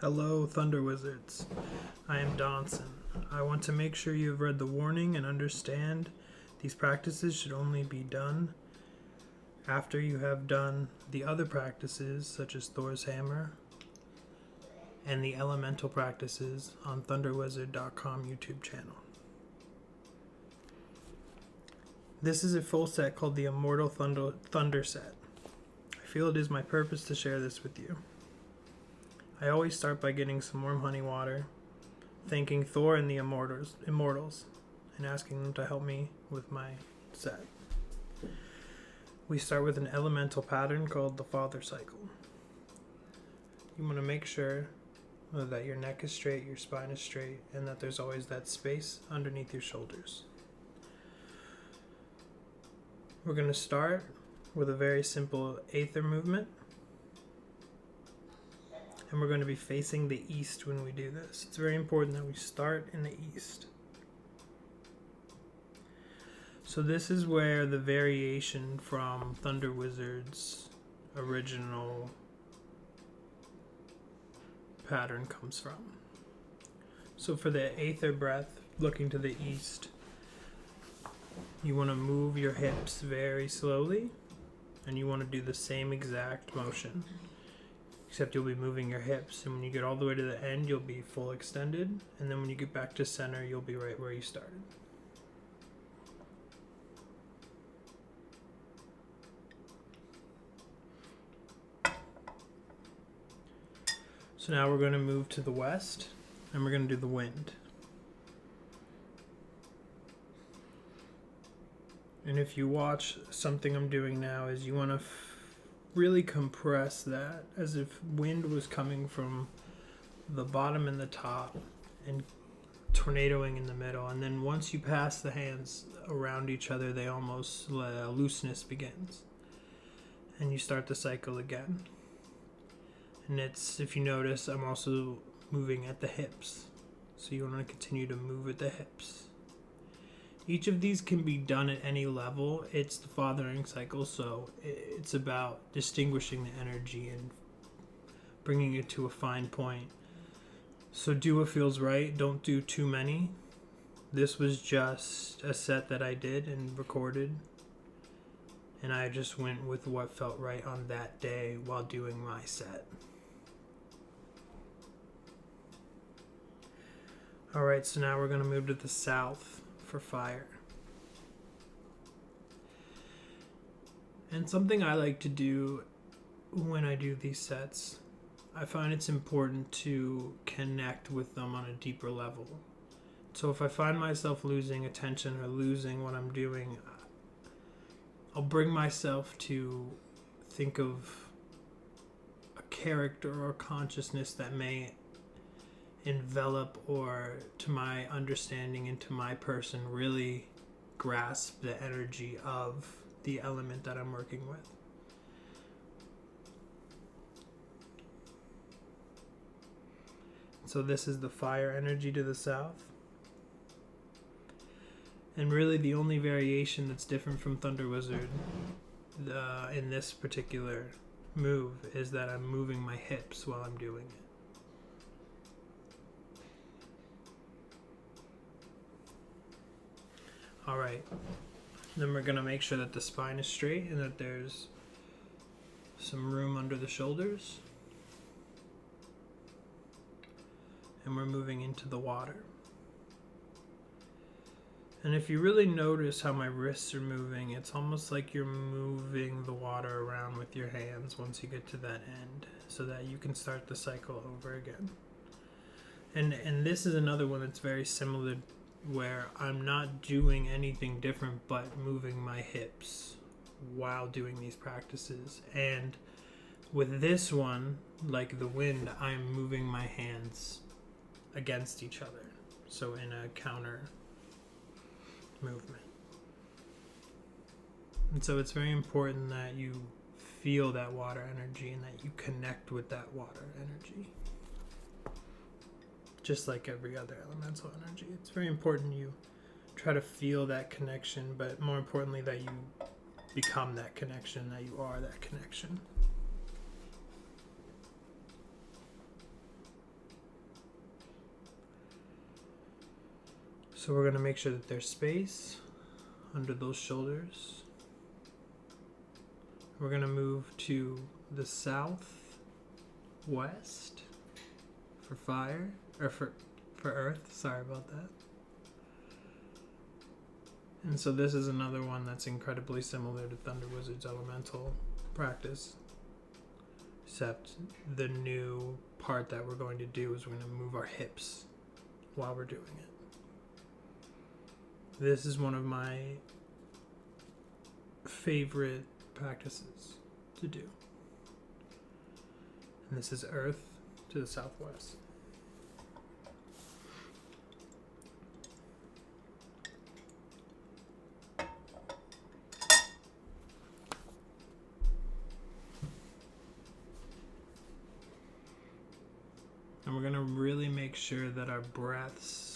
Hello, Thunder Wizards. I am Donson. I want to make sure you have read the warning and understand these practices should only be done after you have done the other practices, such as Thor's Hammer and the elemental practices on Thunderwizarddotcom YouTube channel. This is a full set called the Immortal Thunder set. I feel it is my purpose to share this with you. I always start by getting some warm honey water, thanking Thor and the Immortals, and asking them to help me with my set. We start with an elemental pattern called the Father Cycle. You want to make sure that your neck is straight, your spine is straight, and that there's always that space underneath your shoulders. We're going to start with a very simple Aether movement. And we're going to be facing the east when we do this. It's very important that we start in the east. So this is where the variation from Thunder Wizard's original pattern comes from. So for the Aether breath, looking to the east, you want to move your hips very slowly, and you want to do the same exact motion. Except you'll be moving your hips, and when you get all the way to the end, you'll be full extended, and then when you get back to center, you'll be right where you started. So now we're going to move to the west, and we're going to do the wind. And if you watch something I'm doing now, is you want to really compress that as if wind was coming from the bottom and the top and tornadoing in the middle, and then once you pass the hands around each other, they almost looseness begins and you start the cycle again. And it's, if you notice, I'm also moving at the hips, so you want to continue to move at the hips. Each of these can be done at any level. It's the fathering cycle, so it's about distinguishing the energy and bringing it to a fine point. So do what feels right. Don't do too many. This was just a set that I did and recorded, and I just went with what felt right on that day while doing my set. Alright, so now we're going to move to the south for fire. And something I like to do when I do these sets, I find it's important to connect with them on a deeper level. So if I find myself losing attention or losing what I'm doing, I'll bring myself to think of a character or consciousness that may envelop, or to my understanding and to my person, really grasp the energy of the element that I'm working with. So this is the fire energy to the south. And really the only variation that's different from Thunder Wizard in this particular move is that I'm moving my hips while I'm doing it. Alright, then we're going to make sure that the spine is straight and that there's some room under the shoulders. And we're moving into the water. And if you really notice how my wrists are moving, it's almost like you're moving the water around with your hands once you get to that end, so that you can start the cycle over again. And this is another one that's very similar, where I'm not doing anything different but moving my hips while doing these practices. And with this one, like the wind, I'm moving my hands against each other, so in a counter movement. And so it's very important that you feel that water energy and that you connect with that water energy. Just like every other elemental energy, it's very important you try to feel that connection, but more importantly that you become that connection, that you are that connection. So we're going to make sure that there's space under those shoulders. We're going to move to the southwest for fire, or for earth. Sorry about that. And so this is another one that's incredibly similar to Thunderwizard's elemental practice. Except the new part that we're going to do is we're going to move our hips while we're doing it. This is one of my favorite practices to do. And this is earth to the southwest. And we're going to really make sure that our breaths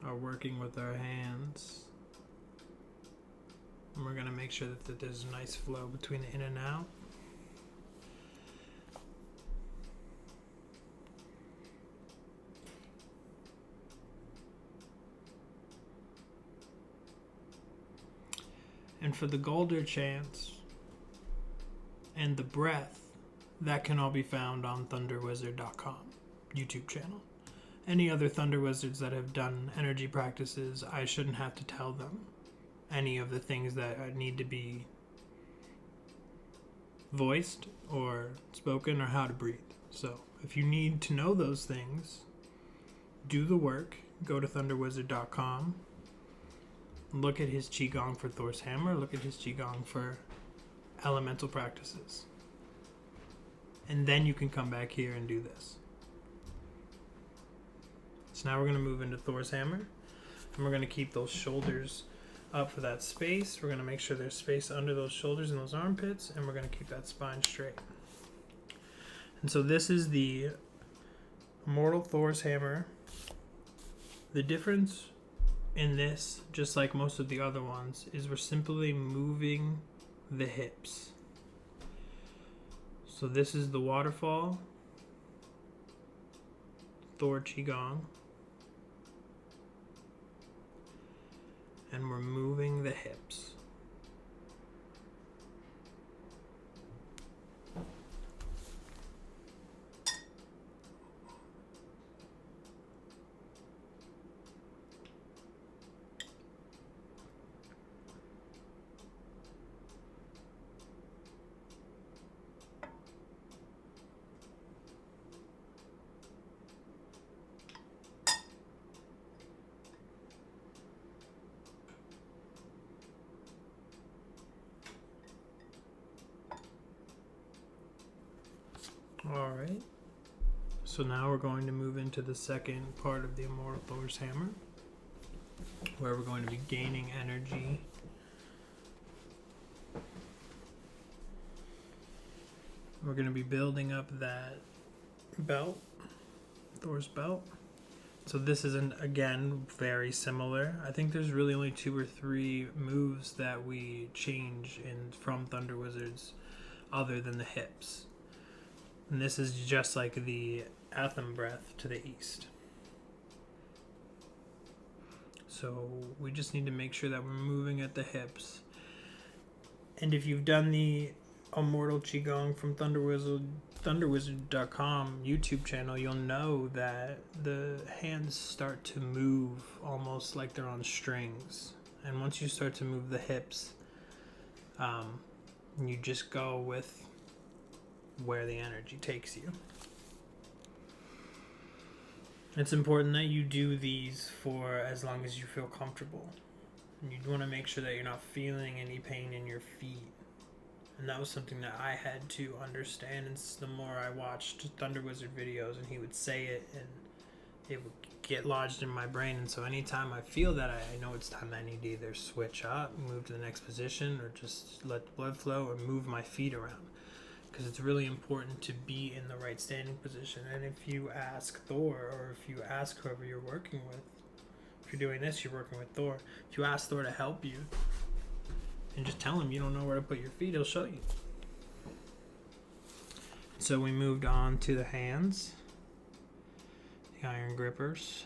are working with our hands. And we're going to make sure that there's a nice flow between the in and out. And for the Golder chants and the breath, that can all be found on Thunderwizarddotcom YouTube channel. Any other Thunder Wizards that have done energy practices, I shouldn't have to tell them any of the things that need to be voiced or spoken or how to breathe. So if you need to know those things, do the work. Go to Thunderwizardd.com. Look at his Qigong for Thor's hammer. Look at his Qigong for elemental practices. And then you can come back here and do this. So now we're going to move into Thor's hammer. And we're going to keep those shoulders up for that space. We're going to make sure there's space under those shoulders and those armpits. And we're going to keep that spine straight. And so this is the Immortal Thor's hammer. The difference in this, just like most of the other ones, is we're simply moving the hips. So this is the waterfall, Thor Qigong, and we're moving the hips. Alright, so now we're going to move into the second part of the Immortal Thor's hammer, where we're going to be gaining energy. We're going to be building up that belt, Thor's belt. So this isn't, again, very similar. I think there's really only 2 or 3 moves that we change from Thunder Wizards other than the hips. And this is just like the Atham breath to the east. So we just need to make sure that we're moving at the hips. And if you've done the Immortal Qigong from Thunderwizarddotcom YouTube channel, you'll know that the hands start to move almost like they're on strings. And once you start to move the hips, you just go with where the energy takes you. It's important that you do these for as long as you feel comfortable. And you want to make sure that you're not feeling any pain in your feet. And that was something that I had to understand. And the more I watched Thunder Wizard videos and he would say it, and it would get lodged in my brain. And so anytime I feel that, I know it's time that I need to either switch up, move to the next position, or just let the blood flow or move my feet around. Because it's really important to be in the right standing position. And if you ask Thor, or if you ask whoever you're working with, if you're doing this, you're working with Thor. If you ask Thor to help you, and just tell him you don't know where to put your feet, he'll show you. So we moved on to the hands. the iron grippers.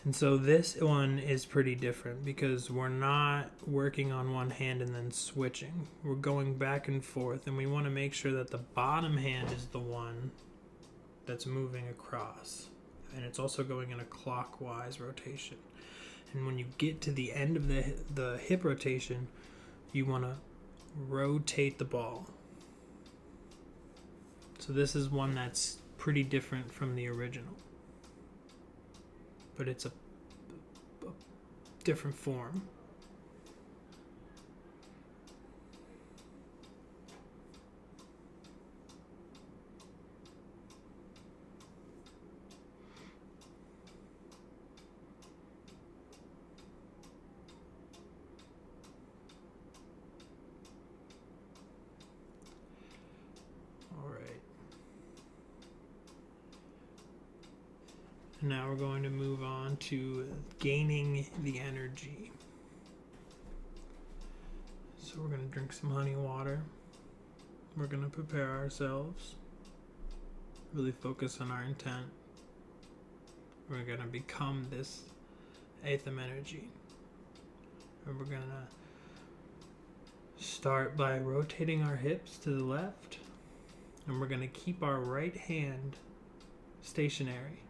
And so this one is pretty different because we're not working on one hand and then switching. We're going back and forth, and we want to make sure that the bottom hand is the one that's moving across. And it's also going in a clockwise rotation. And when you get to the end of the hip rotation, you want to rotate the ball. So this is one that's pretty different from the original. But it's a different form. All right. Now we're going to move on to gaining the energy. So we're going to drink some honey water. We're going to prepare ourselves. Really focus on our intent. We're going to become this Aetham energy. And we're going to start by rotating our hips to the left. And we're going to keep our right hand stationary.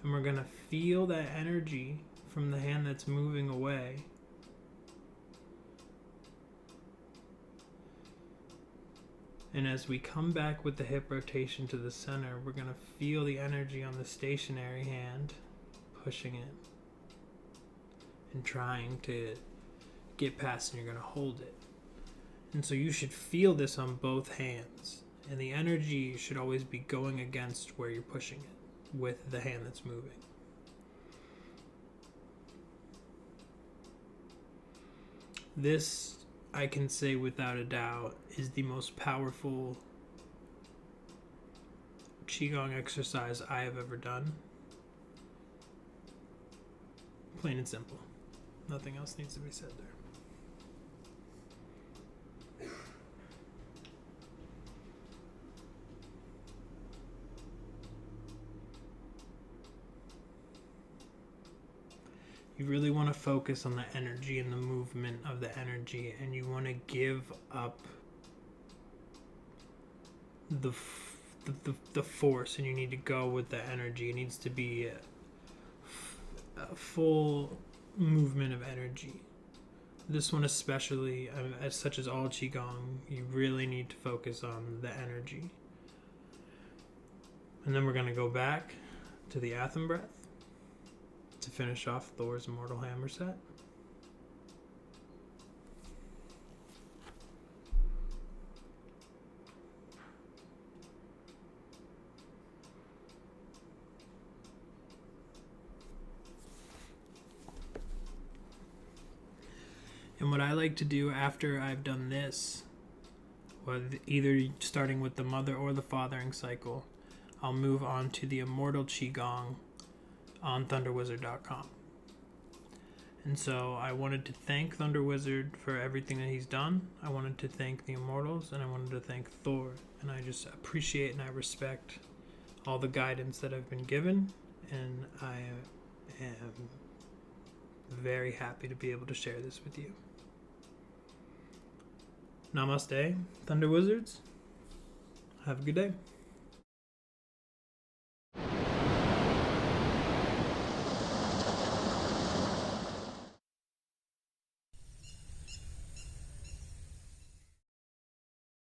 And we're going to feel that energy from the hand that's moving away. And as we come back with the hip rotation to the center, we're going to feel the energy on the stationary hand pushing it and trying to get past, and you're going to hold it. And so you should feel this on both hands. And the energy should always be going against where you're pushing it with the hand that's moving. This, I can say without a doubt, is the most powerful Qigong exercise I have ever done. Plain and simple. Nothing else needs to be said there. You really want to focus on the energy and the movement of the energy, and you want to give up the force, and you need to go with the energy. It needs to be a full movement of energy. This one especially, as such as all Qigong, you really need to focus on the energy. And then we're going to go back to the Aetham breath to finish off Thor's Immortal Hammer set. And what I like to do after I've done this, either starting with the mother or the fathering cycle, I'll move on to the Immortal Qi Gong on Thunderwizarddotcom. And so I wanted to thank Thunderwizard for everything that he's done. I wanted to thank the Immortals, and I wanted to thank Thor. And I just appreciate and I respect all the guidance that I've been given, and I am very happy to be able to share this with you. Namaste, Thunder Wizards. Have a good day.